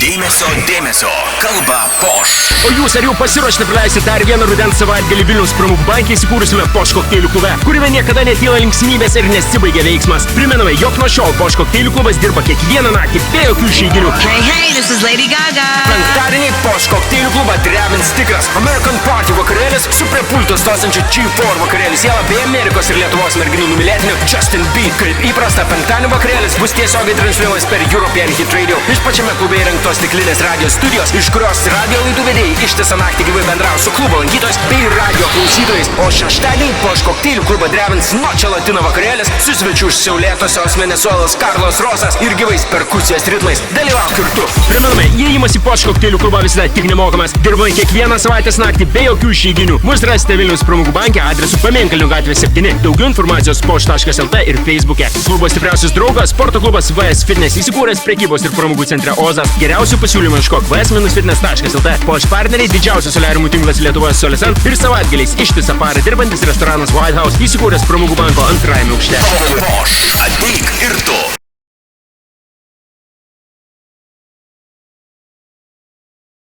Dėmesio, kalba Posh. O jūs ar jau pasiruošite praleisti dar vieną rudens savaitgalį Vilniaus pramogų banke įsikūrusiame Posh kokteilių klube, kuriame niekada netyla linksmybės ir nesibaigia veiksmas. Primename, jog nuo šiol Posh kokteilių klubas dirba kiekvieną naktį be jokių išeiginių. Hey, this is Lady Gaga. Penktadienį Posh kokteilių klubą drebins tikras American Party vakarėlis su prie pulto stosančiu G4 vakarėlis siela bei Amerikos ir Lietuvos merginų numylėtiniu Justin B. Kaip įprasta, penktadienį vakarėlis bus tiesiogiai transliuojamas per European Hit Radio. Iš pačiame klube įrengtos stiklinės radio studijos, iš kurios radio laidų vedėjai ištisą naktį gyvai bendravo su klubo lankytojais bei radio klausytojais. O šeštadienį Posh kokteilių klubą drebins Noche Latino vakarėlis su svečiu iš Siaulėtosios Venesuelos Carlos Rosas ir gyvais perkusijos ritmais. Dalyvauk ir tu. Primename, įėjimas į Posh kokteilių klubą visada tik nemokamas. Dirbame kiekvieną savaitės naktį be jokių išeiginių. Mus rasite Vilniaus pramogų banke adresu Pamėnkalnių gatvė 7. Daugiau informacijos posh.lt ir Facebook'e. Klubo stipriausias draugas sporto klubas VS Fitness įsikūręs prekybos ir pramogų centre Ozas. Geriausių pasiūlymų ieškok vs-fitness.lt. Posh partneriai didžiausias soliariumų tinklas Lietuvoje Solesan ir savaitgaliais ištisą parą dirbantis restoranas White House įsikūręs pramogų banko antrajame aukšte. Posh, ateik ir tu.